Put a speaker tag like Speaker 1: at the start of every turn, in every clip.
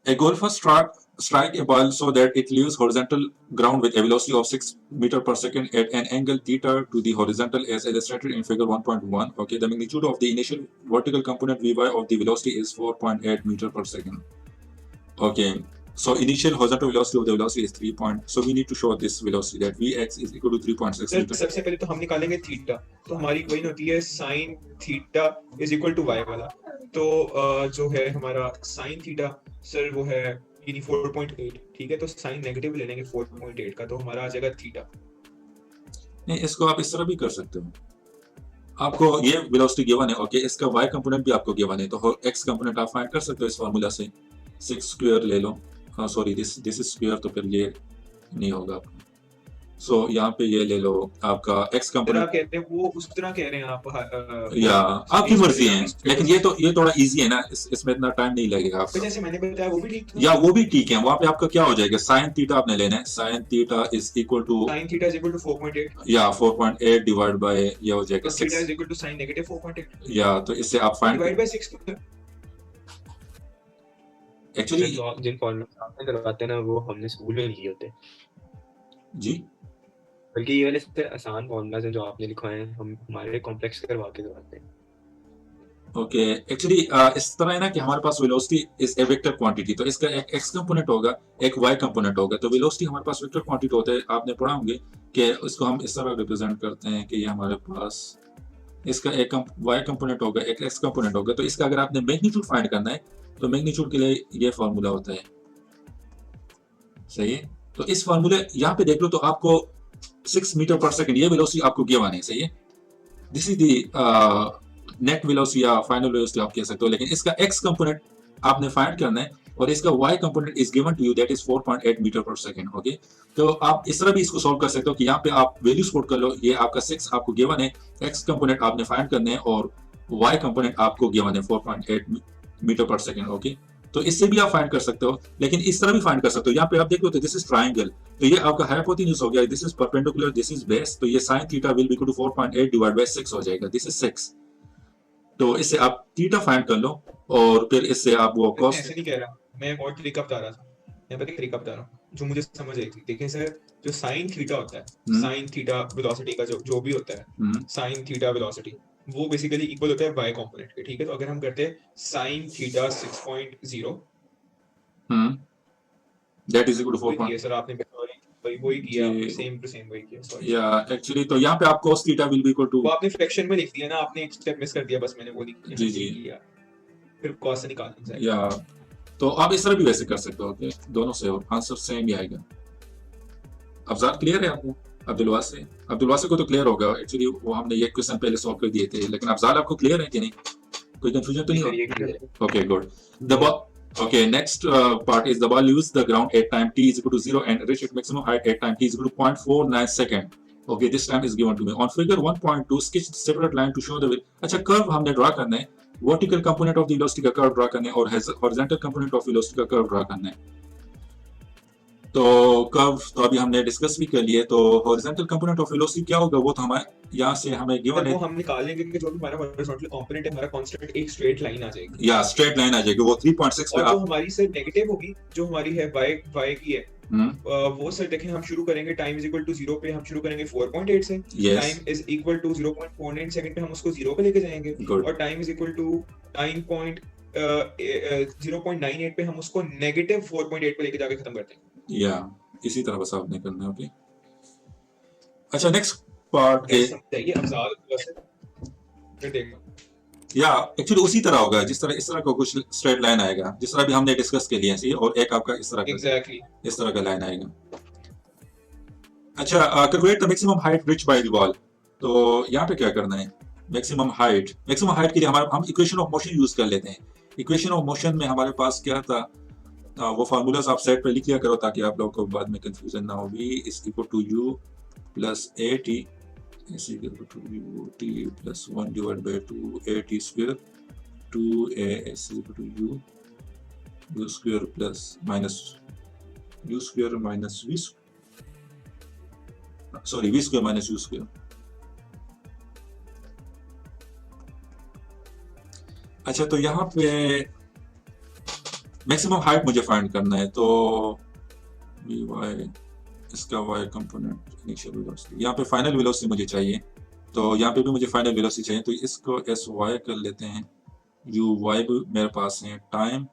Speaker 1: A golfer strike a ball so that it leaves horizontal ground with a velocity of 6 meter per second at an angle theta to the horizontal as illustrated in figure 1.1. Okay, the magnitude of the initial vertical component Vy of the velocity is 4.8 meter per second. Okay, so initial horizontal velocity of the velocity is 3 point. So we need to show this velocity that Vx is equal to 3.6 meter.
Speaker 2: सबसे पहले तो हम निकालेंगे theta, तो हमारी equation होती है sin theta is equal to y वाला। तो जो है हमारा sin थीटा सर वो है यानी 4.8, ठीक है। तो साइन नेगेटिव ले लेंगे 4.8 का, तो हमारा आ जाएगा थीटा।
Speaker 1: नहीं, इसको आप इस तरह भी कर सकते हो। आपको ये वेलोसिटी गिवन है, ओके, इसका y कंपोनेंट भी आपको गिवन है, तो x कंपोनेंट आप फाइंड कर सकते हो इस फार्मूला से। 6 स्क्वायर ले लो, हाँ सॉरी दिस इज स्क्वायर, तो फिर ये नहीं होगा आपका। सो यहाँ पे ये ले लो आपका x कंपोनेंट।
Speaker 2: आप कहते हैं वो उस तरह कह रहे हैं आप,
Speaker 1: या आपकी मर्जी है, लेकिन ये थोड़ा इजी है ना, इसमें इतना टाइम नहीं लगेगा आपका।
Speaker 2: जैसे मैंने बताया वो भी ठीक था।
Speaker 1: या वो भी ठीक है, वहाँ पे आपका क्या हो जाएगा, साइन थीटा आपने लेना है, sine theta is equal to
Speaker 2: sin theta is equal to 4.8
Speaker 1: या 4.8 डिवाइड बाय ये हो जाएगा 6।
Speaker 2: Theta is equal to sin negative 4.8
Speaker 1: या तो इससे आप फाइंड
Speaker 2: डिवाइड बाय 6।
Speaker 1: एक्चुअली
Speaker 3: जिन फॉर्मूला आपने करवाते हैं ना वो हमने स्कूल में लिए होते
Speaker 1: जी,
Speaker 3: बल्कि ये वाले सबसे आसान फॉर्मूलाज हैं जो आपने लिखवाए हैं, हम हमारे कॉम्प्लेक्स करवा के करवाते हैं।
Speaker 1: ओके, एक्चुअली इस तरह है ना कि हमारे पास velocity is a vector quantity, तो इसका एक x कंपोनेंट होगा, एक y कंपोनेंट होगा। तो वेलोसिटी हमारे पास वेक्टर क्वांटिटी होता है, आपने पढ़ा होंगे कि उसको हम इस तरह रिप्रेजेंट करते हैं कि ये हमारे पास इसका एक y कंपोनेंट होगा, एक x कंपोनेंट होगा। तो इसका अगर आपने मैग्नीट्यूड फाइंड करना है तो मैग्नीट्यूड के लिए ये फार्मूला होता है, सही है। तो इस फार्मूले यहाँ पे देख लो तो आपको 6 मीटर पर सेकंड ये वेलोसिटी आपको गिवन है, सही है। This is the net velocity या फाइनल वेलोसिटी आप कह सकते हो, लेकिन इसका x कंपोनेंट आपने फाइंड करना है और इसका y component is given to you, that is 4.8 metre per second. Okay, तो आप इस तरह भी इसको सॉल्व कर सकते हो कि यहाँ पे आप वैल्यूज पुट कर लो, ये आपका 6 आपको गिवन है, x कंपोनेंट आपने फाइंड करना है और y कंपोनेंट आपको गिवन है 4.8 मीटर पर सेकंड। ओके, तो इससे भी आप फाइंड कर सकते हो, लेकिन इस तरह भी फाइंड कर सकते हो। यहाँ पे आप देख लो तो दिस इज ट्राइंगल, तो ये आपका हाइपोटेन्यूज हो गया, this is perpendicular, this is base, तो ये sin theta will be equal to 4.8 divide by 6 हो जाएगा, दिस इज 6। तो इससे आप थीटा फाइंड कर लो और फिर इससे आप वो कॉस्ट।
Speaker 2: ऐसे नहीं कह रहा मैं, एक और तरीका बता रहा था, मैं पता तरीका बता रहा हूँ जो मुझे समझ आई थी। देखिए सर, जो sin थीटा होता है, sin थीटा वेलोसिटी का जो भी होता है, sin थीटा वेलोसिटी वो बेसिकली इक्वल होता है y कंपोनेंट के, ठीक है। तो अगर हम करते हैं sin theta 6.0
Speaker 1: that is equal to 4.
Speaker 2: Sir आपने वही किया, सेम टू सेम वही किया, सॉरी।
Speaker 1: या एक्चुअली तो यहाँ पे आप cos theta will be equal to,
Speaker 2: वो आपने फ्रैक्शन में लिख दिया ना, आपने एक स्टेप मिस कर दिया, बस मैंने वो लिख
Speaker 1: जी
Speaker 2: किया, फिर cos से निकालना है।
Speaker 1: या तो आप इस तरह भी वैसे कर सकते हो, ओके, दोनों से आंसर सेम ही आएगा। अफजाल क्लियर है आपको? अब्दुल वासे को तो क्लियर होगा, एक्चुअली वो हमने ये क्वेश्चन पहले सॉल्व कर दिए थे, लेकिन अफजाल आपको क्लियर है कि नहीं, कोई कंफ्यूजन तो नहीं? Okay good. The okay, next part is the ball leaves the ground at time t is equal to 0 and reach its maximum height at time t is equal to 0.49 second. Okay, this time is given to me on figure 1.2 sketch separate line to show the way। अच्छा, curve हमने draw करना है, vertical component of the velocity का curve draw करना है और horizontal component of velocity का curve draw करना है। तो कर्व तो अभी हमने डिस्कस भी कर लिए, तो हॉरिजॉन्टल कंपोनेंट ऑफ वेलोसिटी क्या होगा वो तो हमारे यहाँ से हमें गिवन है,
Speaker 2: वो हम निकालेंगे कि जो भी हमारा हॉरिजॉन्टल कंपोनेंट है, हमारा कांस्टेंट एक स्ट्रेट लाइन आ जाएगी,
Speaker 1: या स्ट्रेट लाइन आ जाएगी, वो 3.6 पे।
Speaker 2: और जो हमारी सर नेगेटिव होगी, जो हमारी है y की है, वो सर देखें, हम शुरू करेंगे टाइम इज इक्वल टू 0 पे, हम शुरू करेंगे 4.8 से, time is equal to 0.49 second पे हम उसको 0 पे लेके जाएंगे, और टाइम इज इक्वल टू 0.98 पे हम उसको नेगेटिव 4.8 पे लेके जाके खत्म करते हैं।
Speaker 1: या इसी तरह बस आपने करना है। ओके, अच्छा, नेक्स्ट पार्ट है
Speaker 2: ये अफजाल फिर देखो,
Speaker 1: या एक्चुअली उसी तरह होगा जिस तरह इस तरह का कुछ स्ट्रेट लाइन आएगा, जिस तरह भी हमने डिस्कस के लिए सही, और एक आपका इस तरह का
Speaker 2: एग्जैक्टली
Speaker 1: इस तरह का लाइन आएगा। अच्छा, calculate the maximum height reached by the ball. तो यहाँ पे क्या करना है, मैक्सिमम हाइट के लिए हम इक्वेशन ऑफ मोशन यूज कर लेते हैं। इक्वेशन ऑफ मोशन में हमारे पास क्या था, वो फार्मूलाज आप सेट पे लिख लिया करो ताकि आप लोगों को बाद में कंफ्यूजन ना हो। v is equal to u plus at is equal to ut plus 1 divided by 2at square 2a is equal to u square plus minus u square minus v square minus u square। अच्छा, तो यहाँ पे maximum height मुझे find करना है, तो we Y इसका Y component initial velocity, यहाँ पे फाइनल वेलोसिटी मुझे चाहिए, तो यहाँ पे भी मुझे फाइनल वेलोसिटी चाहिए, तो इसको एस वाई कर लेते हैं, यू वाई भी मेरे पास है, टाइम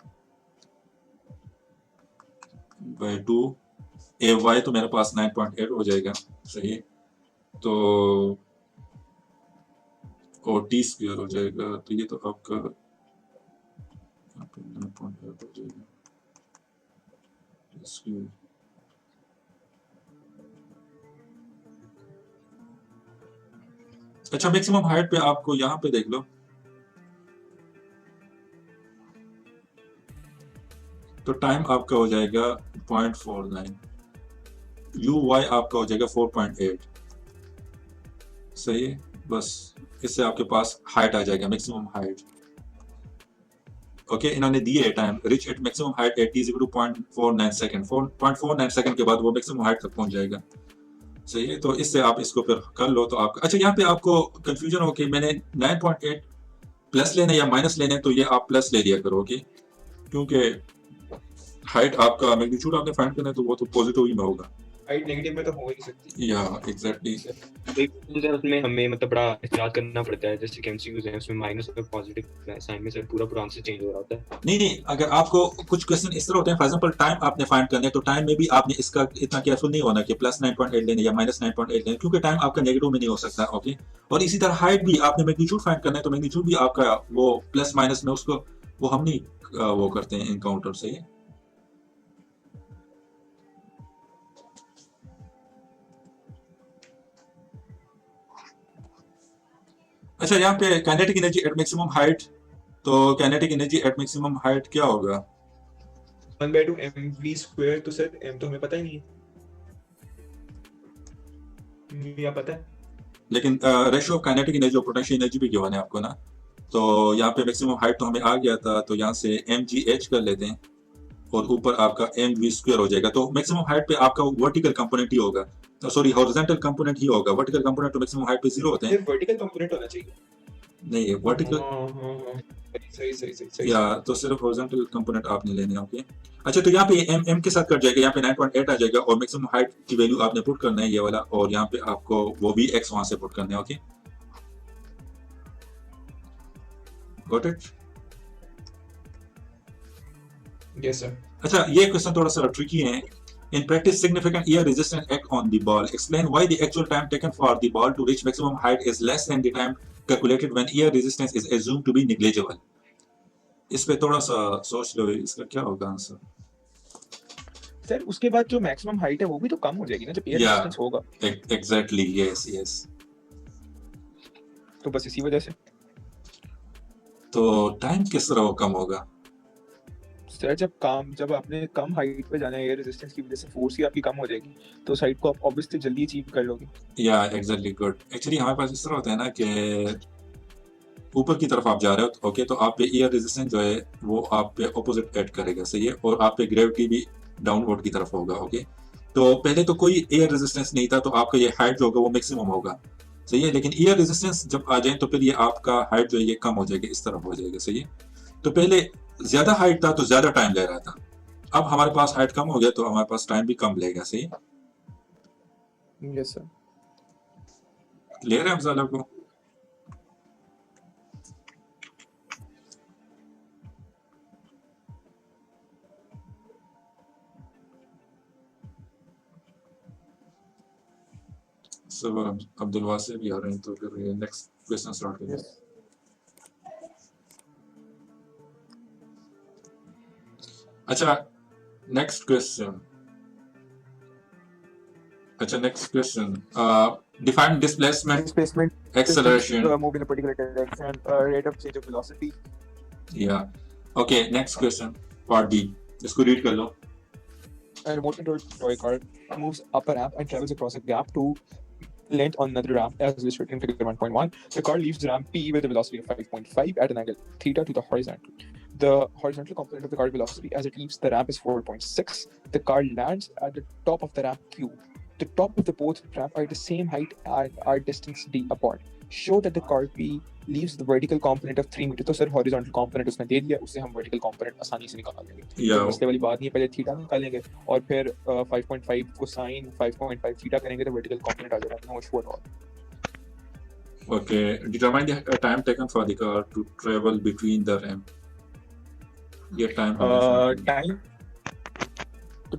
Speaker 1: बाय 2, ए वाई तो मेरे पास 9.8 हो जाएगा, सही है, तो और टी स्क्वायर हो जाएगा, तो ये तो आपका 9.8 हो जाएगा स्क्वायर। अच्छा, मैक्सिमम हाइट पे आपको यहाँ पे देख लो, तो टाइम आपका हो जाएगा 0.49, यू वाई आपका हो जाएगा 4.8, सही है, बस इससे आपके पास हाइट आ जाएगा, मैक्सिमम हाइट। ओके, इन्होंने दिए है time reach at maximum height at t = 0.49 second, 0.49 second के बाद वो मैक्सिमम हाइट तक पहुंच जाएगा, सही है, तो इससे आप इसको फिर कर लो, तो आपका अच्छा यहाँ पे आपको कंफ्यूजन हो कि मैंने 9.8 प्लस लेना या माइनस लेना है, तो ये आप प्लस ले लिया करो, ओके, क्योंकि हाइट आपका मैग्नीट्यूड आपने फाइंड करना है, तो वो तो पॉजिटिव ही में होगा,
Speaker 2: हाइट नेगेटिव में तो हो ही नहीं सकती।
Speaker 1: या एग्जैक्टली।
Speaker 3: उसमें हमें मतलब बड़ा एहतियात करना पड़ता है, जैसे कि एमसीक्यूज हैं उसमें माइनस और पॉजिटिव साइन में से पूरा आंसर चेंज हो रहा होता है।
Speaker 1: नहीं, अगर आपको कुछ क्वेश्चन इस तरह होते हैं, फॉर एग्जांपल टाइम आपने फाइंड करना है, तो टाइम में भी आपने इसका इतना केयरफुल नहीं होना कि प्लस 9.8 लेने या माइनस 9.8 लेने, क्योंकि टाइम आपका नेगेटिव में नहीं हो सकता, ओके, और इसी तरह हाइट भी आपने मैग्नीट्यूड फाइंड करना है, तो मैग्नीट्यूड भी आपका वो प्लस माइनस में उसको वो हम नहीं वो करते हैं इनकाउंटर से। अच्छा, यहाँ पे kinetic energy at maximum height, तो kinetic energy at maximum height क्या होगा?
Speaker 2: 1/2 mv², तो सर m तो हमें पता ही नहीं है, या पता है,
Speaker 1: लेकिन रेशियो ऑफ काइनेटिक एनर्जी और पोटेंशियल एनर्जी भी गिवन है आपको ना, तो यहाँ पे मैक्सिमम हाइट तो हमें आ गया था, तो यहाँ से mgh कर लेते हैं और ऊपर आपका mv² हो जाएगा, तो मैक्सिमम हाइट पे आपका वर्टिकल कंपोनेंट ही होगा, तो सॉरी हॉरिजॉन्टल कंपोनेंट ही होगा, वर्टिकल कंपोनेंट तो मैक्सिमम हाइट पे 0 होते हैं,
Speaker 2: वर्टिकल कंपोनेंट होना चाहिए,
Speaker 1: नहीं वर्टिकल
Speaker 2: सही
Speaker 1: या तो सिर्फ हॉरिजॉन्टल कंपोनेंट आपने लेने हैं, ओके। अच्छा, तो यहाँ पे m के साथ कट जाएगा, यहाँ पे 9.8 आ जाएगा और मैक्सिमम हाइट की वैल्यू आपने पुट करना है ये वाला, और यहाँ पे आपको वो भी x वहां से पुट करना है, okay, got it?
Speaker 2: Yes sir.
Speaker 1: अच्छा, ये क्वेश्चन थोड़ा सा ट्रिकी है। In practice, significant air resistance act on the ball. Explain why the actual time taken for the ball to reach maximum height is less than the time calculated when air resistance is assumed to be negligible. इस पे थोड़ा सा सोच लो, इसका क्या होगा answer?
Speaker 2: Sir उसके बाद जो मैक्सिमम हाइट है वो भी तो कम हो जाएगी ना जब एयर रेजिस्टेंस होगा।
Speaker 1: Exactly, yes.
Speaker 2: तो बस इसी वजह से
Speaker 1: तो टाइम किस तरह कम होगा?
Speaker 2: सर जब आपने कम हाइट पे जाना है, एयर रेजिस्टेंस की वजह से फोर्स ही आपकी कम हो जाएगी, तो उस हाइट को आप ऑब्वियसली जल्दी अचीव कर लोगे।
Speaker 1: या एग्जैक्टली, गुड। एक्चुअली हमारे पास इस तरह होता है ना कि ऊपर की तरफ आप जा रहे हो, ओके, तो आप पे एयर रेजिस्टेंस जो है वो आप पे ऑपोजिट ऐड करेगा, सही है, और आप पे ग्रेविटी भी डाउनवर्ड की तरफ होगा, ओके, तो पहले तो कोई एयर रेजिस्टेंस नहीं था, तो आपका ये हाइट जो होगा वो मैक्सिमम होगा, सही है, लेकिन एयर रेजिस्टेंस जब आ जाए तो फिर ये आपका हाइट जो है ये कम हो जाएगी, इस तरफ हो जाएगा, सही है, तो पहले ज्यादा हाइट था तो ज्यादा टाइम ले रहा था, अब हमारे पास हाइट कम हो गया तो हमारे पास टाइम भी कम लेगा, सही है।
Speaker 2: Yes sir.
Speaker 1: क्लियर है अफजाल आपको? सब अब्दुल वासे भी आ रहे हैं, तो फिर ये नेक्स्ट क्वेश्चन स्टार्ट करेंगे। अच्छा, next question define displacement, acceleration,
Speaker 2: move in a particular direction, rate of change of velocity.
Speaker 1: yeah, okay, next question, part B, इसको read कर लो।
Speaker 2: A remote controlled toy car moves up a ramp and travels across a gap to length on another ramp as illustrated in figure 1.1. The car leaves ramp P with a velocity of 5.5 at an angle theta to the horizontal. The horizontal component of the car velocity as it leaves the ramp is 4.6. The car lands at the top of the ramp Q. The top of the both ramp are the same height and are distance d apart. show that the carpy leaves the vertical component of 3 metre, तो sir horizontal component उसने दे दिया, उससे हम vertical component आसानी से निकाल लेंगे।
Speaker 1: या
Speaker 2: तो मसले वाली बात नहीं है, पहले थीटा निकालेंगे और फिर 5.5 को sin 5.5 थीटा करेंगे तो vertical component आ जाएगा, no issue at all।
Speaker 1: okay, determine the time taken for the car to travel between the ramp. ये टाइम
Speaker 2: टाइम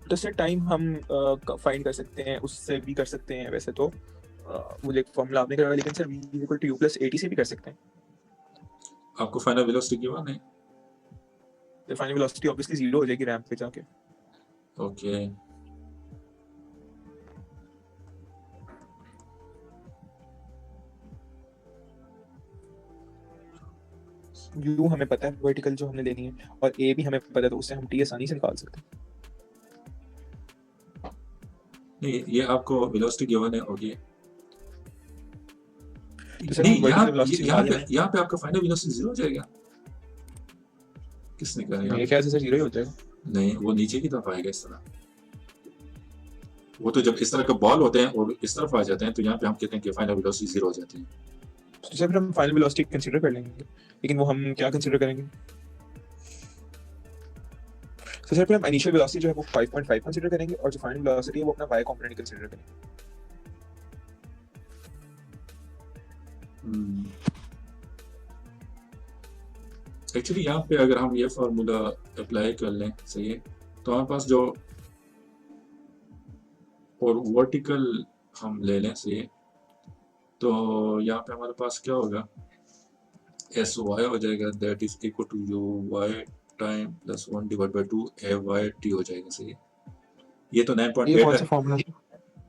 Speaker 2: तो सर टाइम हम फाइंड कर सकते हैं, उससे भी कर सकते हैं वैसे तो। मुझे एक फॉर्मूला आपने करवाया, लेकिन sir v equal to u plus 80 से भी कर सकते हैं।
Speaker 1: आपको फाइनल वेलोसिटी गिवन है?
Speaker 2: तो फाइनल वेलोसिटी ऑब्वियसली 0 हो जाएगी रैंप पे जाके।
Speaker 1: ओके
Speaker 2: u हमें पता है वर्टिकल जो हमने लेनी है, और a भी हमें पता है, तो उससे हम t आसानी से निकाल सकते हैं।
Speaker 1: नहीं, ये आपको वेलोसिटी गिवन है। ओके
Speaker 2: तो सर
Speaker 1: नहीं,
Speaker 2: हम vertical velocity निकाल लेंगे।
Speaker 1: यहाँ पे आपका फाइनल वेलोसिटी 0 हो जाएगा। किसने कहा
Speaker 2: मेरे
Speaker 1: यार?
Speaker 2: ख्याल से सर 0 ही हो जाएगा।
Speaker 1: नहीं, वो नीचे की तरफ आएगा इस तरह। वो तो जब इस तरह का बॉल होते हैं और इस तरफ आ जाते हैं तो यहाँ पे हम कहते हैं कि फाइनल वेलोसिटी 0 हो जाती है।
Speaker 2: तो सर फिर हम फाइनल वेलोसिटी कंसीडर कर लेंगे, लेकिन वो हम क्या कंसीडर करेंगे? तो सर फिर हम इनिशियल वेलोसिटी जो है वो 5.5 कंसीडर करेंगे, और जो फाइनल वेलोसिटी है वो अपना y कंपोनेंट कंसीडर करेंगे।
Speaker 1: एक्चुअली यहाँ पे अगर हम ये फार्मूला अप्लाई कर लें, सही है, तो हमारे पास जो और वर्टिकल हम ले लें, सही है, तो यहाँ पे हमारे पास क्या होगा, एस वाई हो जाएगा, that is equal to U Y time plus 1 divide by 2 A Y T हो जाएगा। सही है, ये तो 9.8
Speaker 2: कौन सा
Speaker 1: है,
Speaker 2: फार्मूला?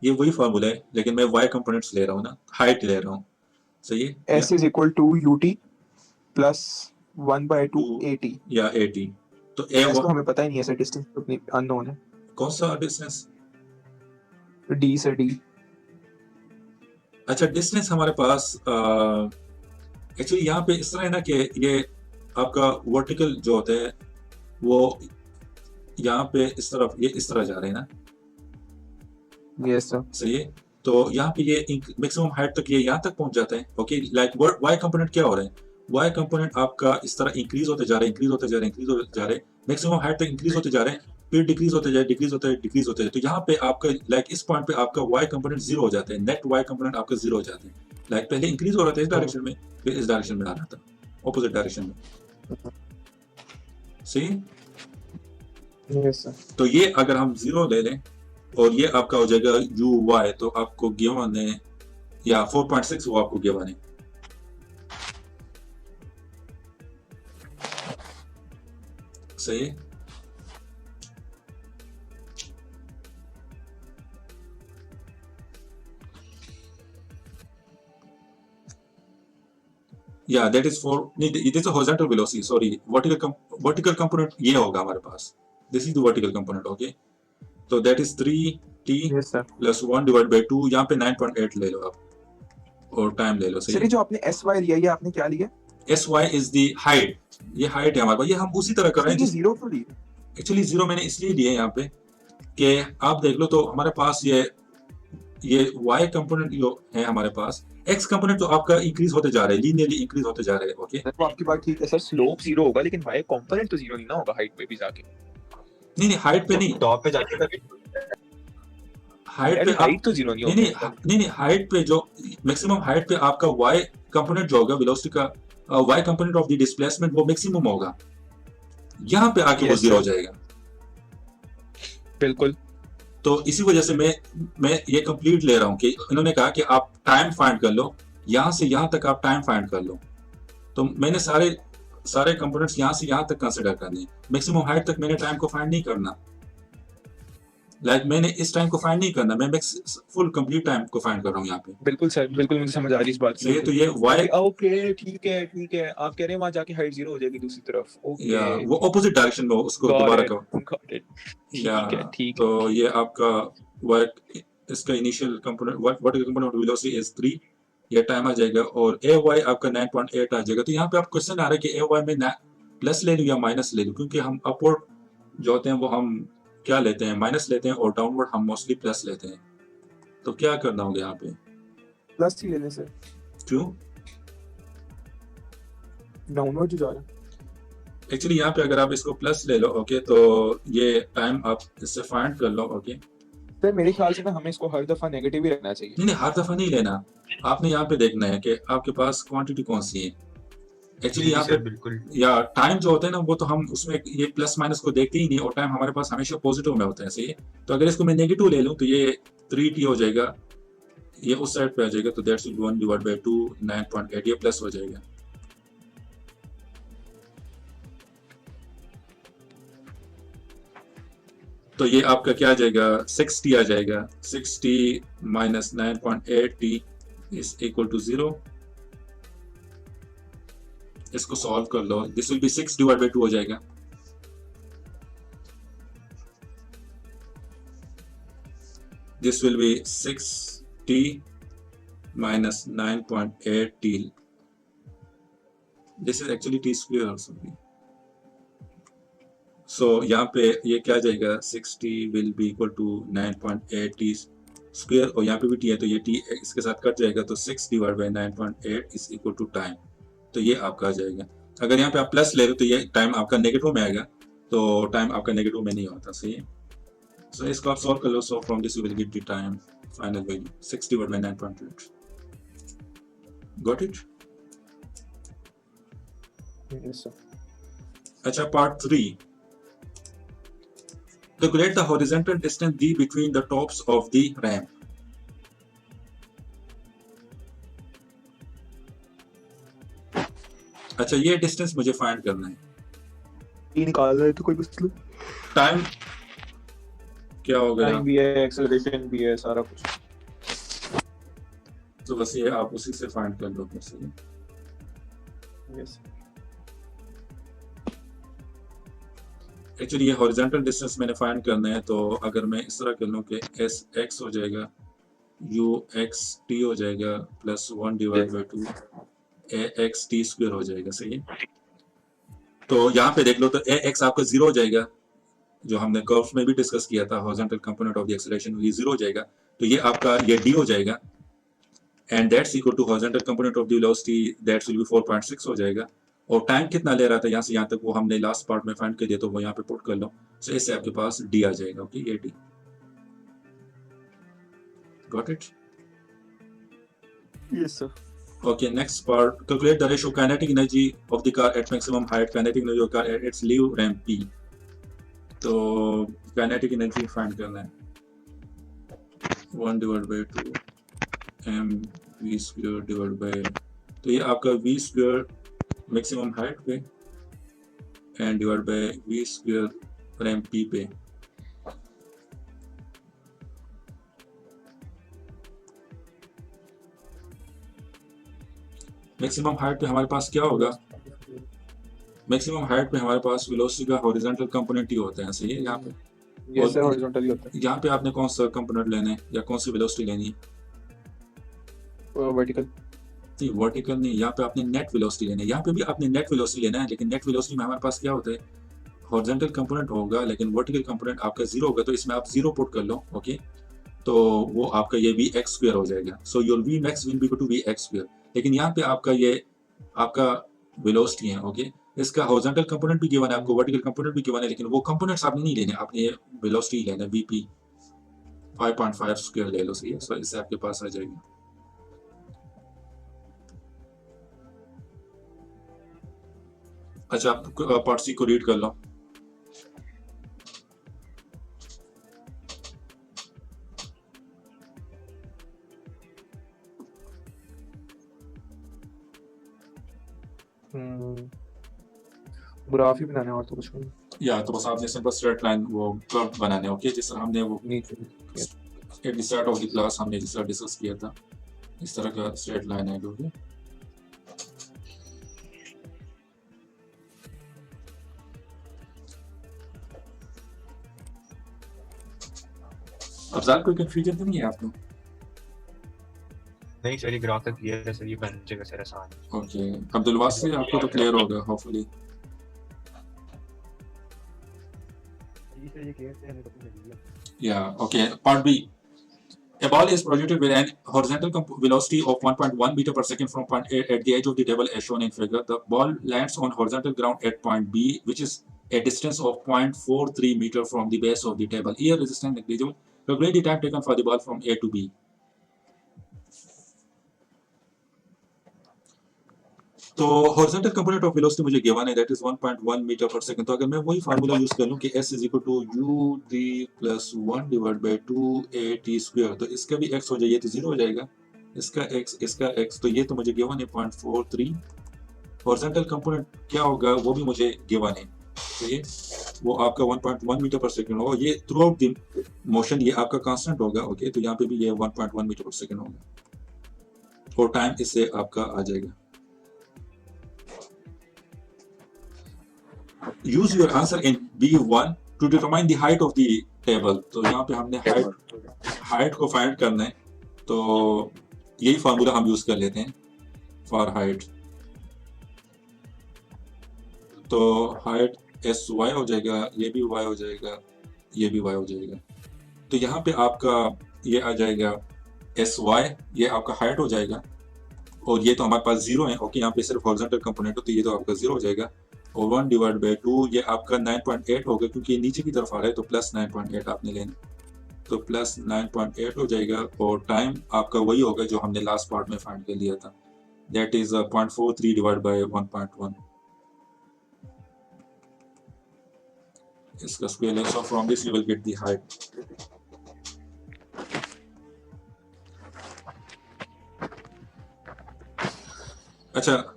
Speaker 1: ये वही फार्मूला है, लेकिन मैं वाई कंपोनेंट्स ले रहा हूँ ना, हाइट ले रहा हूँ। सही है,
Speaker 2: s is equal to ut plus 1/2 at।
Speaker 1: या 80, तो ए
Speaker 2: s तो हमें पता ही नहीं है सर, डिस्टेंस तो अपनी अननोन है।
Speaker 1: कौन सा डिस्टेंस?
Speaker 2: d sir d।
Speaker 1: अच्छा, डिस्टेंस हमारे पास एक्चुअली यहाँ पे इस तरह है ना कि ये आपका वर्टिकल जो होता है वो यहाँ पे इस तरफ, ये इस तरह जा रहे हैं ना।
Speaker 2: Yes sir.
Speaker 1: सही है, तो यहाँ पे ये मैक्सिमम हाइट तक ये यहाँ तक पहुंच जाता है। ओके, लाइक वाई कंपोनेंट क्या हो रहा है, वाई कंपोनेंट आपका इस तरह इंक्रीज होते जा रहे हैं, इंक्रीज होते जा रहे हैं, इंक्रीज होते जा रहे हैं, मैक्सिमम हाइट तक इंक्रीज होते जा रहे हैं, फिर डिक्रीज होते जाए, डिक्रीज होते जाए, डिक्रीज होते जाए। तो यहाँ पे आपका लाइक इस पॉइंट पे आपका वाई कंपोनेंट 0 हो जाता है, नेट वाई कंपोनेंट आपका 0 हो जाता है। लाइक पहले इंक्रीज हो रहा था इस डायरेक्शन में, फिर इस डायरेक्शन में आ रहा था, ऑपोजिट डायरेक्शन में। सही,
Speaker 2: यस सर।
Speaker 1: तो ये अगर हम 0 ले लें और ये आपका हो जाएगा यू वाई, तो आपको गिवन है, या 4.6 वो आपको गिवन है। सही, या that is for, it is a horizontal velocity, sorry, vertical component ये होगा हमारे पास, this is the vertical component. Okay, तो that is 3t
Speaker 2: yes sir.
Speaker 1: Plus 1 divide by 2, यहाँ पे 9.8 ले लो आप और टाइम ले लो।
Speaker 2: सर
Speaker 1: सही,
Speaker 2: ये जो आपने sy लिया, ये आपने क्या लिया?
Speaker 1: S Y is the height, ये हाइट है हमारे पास, ये हम उसी तरह कर रहे हैं।
Speaker 2: 0 क्यों लिया?
Speaker 1: एक्चुअली 0 मैंने इसलिए लिए यहाँ पे कि आप देख लो तो हमारे पास ये y कंपोनेंट जो है हमारे पास, x कंपोनेंट तो आपका इंक्रीज होते जा रहा है, लीनियरली इंक्रीज होते जा रहे हैं। ओके,
Speaker 2: तो आपकी बात ठीक है सर, स्लोप 0 होगा, लेकिन y कंपोनेंट तो 0 नहीं ना होगा हाइट पे भी जाके।
Speaker 1: नहीं हाइट पे नहीं,
Speaker 3: टॉप पे जाके
Speaker 1: हाइट पे
Speaker 2: हाइट तो 0 नहीं होगा।
Speaker 1: नहीं हाइट पे जो मैक्सिमम हाइट पे आपका y कंपोनेंट जो होगा वेलोसिटी का, y component of the displacement वो मैक्सिमम होगा, यहाँ पे आके वो 0 हो जाएगा।
Speaker 2: बिल्कुल।
Speaker 1: तो इसी वजह से मैं ये कंप्लीट ले रहा हूँ कि इन्होंने कहा कि आप टाइम फाइंड कर लो, यहाँ से यहाँ तक आप टाइम फाइंड कर लो, तो मैंने सारे कंपोनेंट्स यहाँ से यहाँ तक कंसिडर करने, मैक्सिमम हाइट तक मैंने टाइम को फाइंड नहीं करना, लाइक मैंने इस टाइम को फाइंड नहीं करना, मैं फुल कंप्लीट टाइम को फाइंड कर रहा हूँ यहाँ पे।
Speaker 2: बिल्कुल सर, बिल्कुल मुझे समझ आ रही इस बात
Speaker 1: से तो ये y,
Speaker 2: ओके ठीक है आप कह रहे हैं वहां जाके हाइट 0 हो जाएगी दूसरी तरफ। ओके,
Speaker 1: या वो ऑपोजिट डायरेक्शन में उसको दोबारा करो, या
Speaker 2: ठीक
Speaker 1: तो ये आपका y इसका initial component vertical component of velocity is 3, ये टाइम आ जाएगा, और ए वाई आपका 9.8 आ जाएगा। तो यहाँ पे आप क्वेश्चन आ रहा है कि ए वाई में प्लस ले लूँ या माइनस ले लूँ, क्योंकि हम अपवर्ड जो होते हैं वो हम क्या लेते हैं, माइनस लेते हैं, और डाउनवर्ड हम मोस्टली प्लस लेते हैं। तो क्या करना होगा यहाँ पे,
Speaker 2: प्लस ही ले लें सर।
Speaker 1: क्यों?
Speaker 2: डाउनवर्ड जा रहा है।
Speaker 1: एक्चुअली यहाँ पे अगर आप इसको प्लस ले लो ओके, तो ये टाइम आप इससे फाइंड कर लो ओके।
Speaker 2: सर मेरे ख्याल से ना हमें इसको हर दफा नेगेटिव ही रखना चाहिए।
Speaker 1: नहीं हर दफा नहीं लेना, आपने यहाँ पे देखना है कि आपके पास क्वांटिटी कौन सी है। एक्चुअली यहाँ पे
Speaker 3: बिल्कुल
Speaker 1: या टाइम जो होता है ना वो तो हम उसमें ये प्लस माइनस को देखते ही नहीं, और टाइम हमारे पास हमेशा पॉजिटिव में होता है सही है। तो अगर इसको मैं नेगेटिव ले लूँ तो ये 3t हो जाएगा, ये उस साइड पे आ जाएगा, तो दैट्स 1 डिवाइड बाय 2 9.8, ये प्लस हो जाएगा। तो ये आपका क्या आ जाएगा 6t आ जाएगा, 6t minus 9.8t is equal to 0। इसको सॉल्व कर लो, this will be 6 divide by 2 हो जाएगा। This will be 6t minus 9.8t. This is actually t square also. So यहाँ पे ये क्या जाएगा 6t will be equal to 9.8t square, और यहाँ पे भी t है तो ये t इसके साथ कट जाएगा, तो 6 divided by 9.8 is equal to time। तो ये आपका आ जाएगा। अगर यहाँ पे आप प्लस ले रहे हो तो ये टाइम आपका नेगेटिव में आएगा, तो टाइम आपका नेगेटिव में नहीं होता सही है। सो इसको आप सॉल्व कर लो, so from this you will get the time final value 6 divided by 9.8। Got it?
Speaker 2: Yes, sir.
Speaker 1: अच्छा, part 3. Calculate the horizontal distance d between the tops of the ramp. अच्छा, ये डिस्टेंस मुझे फाइंड करना है।
Speaker 2: ये निकाल रहे तो कोई मसला।
Speaker 1: टाइम क्या हो गया?
Speaker 2: टाइम भी है, एक्सेलरेशन भी है, सारा कुछ।
Speaker 1: तो बस ये आप उसी से फाइंड कर लो फिर से।
Speaker 2: यस।
Speaker 1: एक्चुअली ये हॉरिजॉन्टल डिस्टेंस मैंने फाइंड करना है, तो अगर मैं इस तरह कर लूँ कि एस एक्स हो जाएगा, यू एक्स टी हो जाएगा, plus 1 divide by 2 A x T square हो जाएगा सही है। तो यहाँ पे देख लो तो ए एक्स आपका 0 हो जाएगा, जो हमने कर्व में भी डिस्कस किया था, horizontal component of the acceleration ये 0 हो जाएगा, तो ये आपका ये डी हो जाएगा, and that's equal to horizontal component of the velocity, that's will be 4.6 हो जाएगा। और टाइम कितना ले रहा था यहाँ से यहाँ तक, वो हमने लास्ट पार्ट में फाइंड कर दिया, तो वो यहाँ पे पुट कर लो, सो इससे आपके पास डी आ जाएगा। ओके, ये D. Got it?
Speaker 2: Yes sir.
Speaker 1: Okay, next part. Calculate the ratio kinetic energy of the car at maximum height. Kinetic energy of car at its leave ramp P. तो kinetic energy find करना है, 1 divided by 2 m v square divided by, तो ये आपका v square maximum height पे and divided by v square ramp P पे। Maximum height पे हमारे पास क्या होगा? मैक्सिमम हाइट पे हमारे पास वेलोसिटी का हॉरिजॉन्टल कंपोनेंट ही होता है सही है। यहाँ पे
Speaker 2: यस सर, हॉरिजॉन्टल ही होता
Speaker 1: यहाँ पे आपने कौन सा कंपोनेंट लेना है या कौन सी वेलोसिटी लेनी है?
Speaker 2: वर्टिकल
Speaker 1: नहीं, वर्टिकल नहीं, यहाँ पे आपने नेट वेलोसिटी लेना है। यहाँ पे भी आपने नेट वेलोसिटी लेना है, लेकिन नेट वेलोसिटी में हमारे पास क्या होता है, हॉरिजॉन्टल कंपोनेंट होगा लेकिन वर्टिकल कंपोनेंट आपका 0 होगा, तो इसमें आप 0 पुट कर लो। ओके, तो वो आपका ये वी एक्स स्क्वायर हो जाएगा। So your V max will be equal to V X square, लेकिन यहाँ पे आपका ये आपका वेलोसिटी है। ओके, इसका हॉरिजॉन्टल कंपोनेंट भी गिवन है, आपको वर्टिकल कंपोनेंट भी गिवन है, लेकिन वो कंपोनेंट्स आपने नहीं लेने, आपने ये वेलोसिटी लेना है, वीपी 5.5 स्क्वायर ले लो सही है। सो इससे आपके पास आ जाएगी। अच्छा, आप पार्ट सी को रीड कर लो।
Speaker 2: ग्राफ ही बनाने और तो कुछ नहीं।
Speaker 1: या तो बस आपने सिंपल स्ट्रेट लाइन वो कर्व बनाने। ओके, जिस तरह हमने वो at the start of the class हमने जिस तरह डिस्कस किया था, इस तरह का स्ट्रेट लाइन है। ओके, अब ज्यादा कोई कंफ्यूजन तो नहीं है आपको?
Speaker 3: नहीं सर, ये ग्राफ क्लियर है सर, ये बन जाएगा सर आसान।
Speaker 1: ओके, अब्दुल वासी आपको तो क्लियर होगा होपफुली।
Speaker 3: ये क्लियर है, हमें पता चल गया।
Speaker 1: या okay, part B. A ball is projected with an horizontal velocity of 1.1 meter per second from point A at the edge of the table as shown in figure. The ball lands on horizontal ground at point B, which is a distance of 0.43 meter from the base of the table. Air resistance negligible. Calculate the time taken for the ball from A to B. तो horizontal component of velocity मुझे given है, that is 1.1 metre per second. तो अगर मैं वही formula use कर लूं कि s is equal to u3 plus 1 divide by 2at square, तो इसका भी x हो जाए, ये तो 0 हो जाएगा, इसका x, तो ये तो मुझे गिवन है 0.43। हॉरिजॉन्टल कंपोनेंट क्या होगा वो भी मुझे गिवन है, तो ये वो आपका 1.1 मीटर पर सेकंड होगा। ये थ्रू आउट द मोशन ये आपका कांस्टेंट होगा, ओके। तो यहाँ पे भी ये 1.1 मीटर पर सेकंड होगा और टाइम इससे आपका आ जाएगा। Use your answer in B1 to determine the height of the table। तो यहाँ पे हमने हाइट को फाइंड करना है, तो यही फार्मूला हम यूज कर लेते हैं फॉर हाइट। तो हाइट SY हो जाएगा, ये भी Y हो जाएगा, ये भी Y हो जाएगा। तो यहाँ पे आपका ये आ जाएगा SY, ये आपका हाइट हो जाएगा, और ये तो हमारे पास 0 है, ओके। यहाँ पे सिर्फ हॉरिजॉन्टल कंपोनेंट हो, तो ये तो आपका 0 हो जाएगा, और 1 डिवाइड बाय 2 ये आपका 9.8 होगा, क्योंकि ये नीचे की तरफ आ रहा है, तो प्लस 9.8 आपने लेना, तो प्लस 9.8 हो जाएगा। और टाइम आपका वही होगा जो हमने लास्ट पार्ट में फाइंड कर लिया था, दैट इज 0.43 डिवाइड बाय 1.1, इसका स्क्वायर लें। सो from this you will get the height. अच्छा,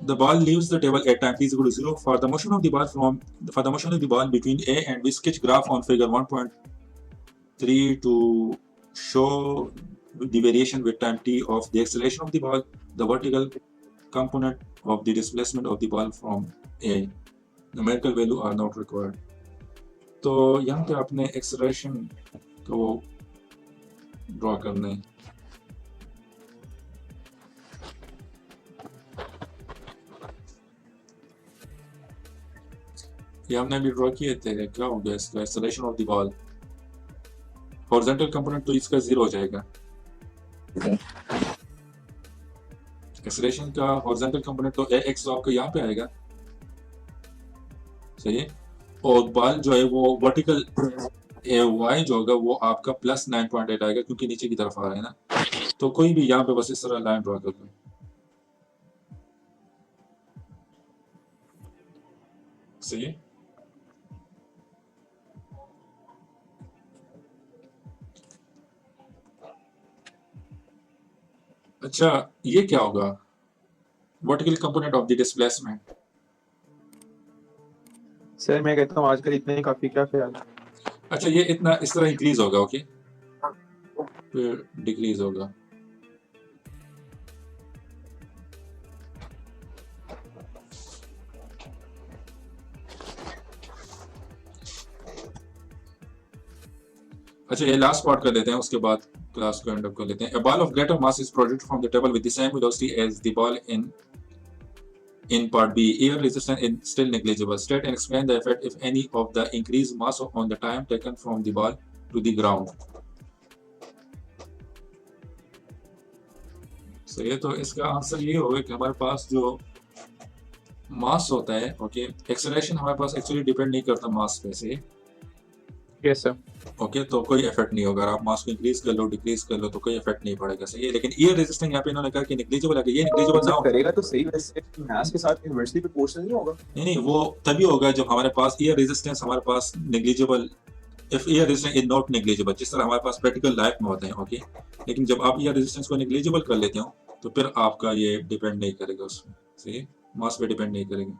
Speaker 1: the ball leaves the table at time t is equal to 0 for the motion of the ball between A and B. Sketch graph on figure 1.3 to show the variation with time t of the acceleration of the ball, the vertical component of the displacement of the ball from A. Numerical value are not required। तो यहाँ पे आपने acceleration को draw करना है। ये हमने अभी ड्रॉ किए थे, क्या हो गया इसका acceleration of the ball. Horizontal component तो इसका 0 हो जाएगा, एक्सेलरेशन का हॉरिजॉन्टल कंपोनेंट तो ax तो आपका यहाँ पे आएगा, सही है। और बॉल जो है वो वर्टिकल y जो होगा वो आपका प्लस 9.8 आएगा, क्योंकि नीचे की तरफ आ रहा है ना। तो कोई भी यहाँ पे बस इस तरह लाइन ड्रॉ कर दो, सही है। अच्छा, ये क्या होगा, vertical component of the displacement.
Speaker 2: Sir मैं कहता हूँ आजकल इतना ही काफी, क्या ख्याल है?
Speaker 1: अच्छा, ये इतना इस तरह इंक्रीज होगा, ओके, फिर डिक्रीज होगा। अच्छा, ये लास्ट पार्ट कर लेते हैं, उसके बाद क्लास को एंड अप कर लेते हैं। A ball of greater mass is projected from the table with the same velocity as the ball in part B. Air resistance is still negligible. State and explain the effect, if any, of the increased mass on the time taken from the ball to the ground. So ये तो इसका answer ये होगा कि हमारे पास जो मास होता है, ओके, एक्सेलरेशन हमारे पास एक्चुअली डिपेंड नहीं करता मास पे से।
Speaker 2: Yes sir.
Speaker 1: ओके, तो कोई इफेक्ट नहीं होगा, आप मास को इंक्रीज कर लो डिक्रीज कर लो तो कोई इफेक्ट नहीं पड़ेगा, सही है। लेकिन एयर रेजिस्टेंस यहाँ पे इन्होंने कहा कि नेग्लिजिबल है, ये नेग्लिजिबल ना हो
Speaker 2: करेगा तो सही, वैसे मास के साथ इन्वर्सली प्रोपोर्शनल नहीं होगा।
Speaker 1: नहीं, वो तभी होगा जब हमारे पास एयर रेजिस्टेंस हमारे पास negligible, if air resistance is not negligible, जिस तरह हमारे पास प्रैक्टिकल लाइफ में होते हैं, ओके। लेकिन जब आप एयर रेजिस्टेंस को नेग्लिजिबल कर लेते हो तो फिर आपका ये डिपेंड नहीं करेगा उसमें, सही है, मास पे डिपेंड नहीं करेगा।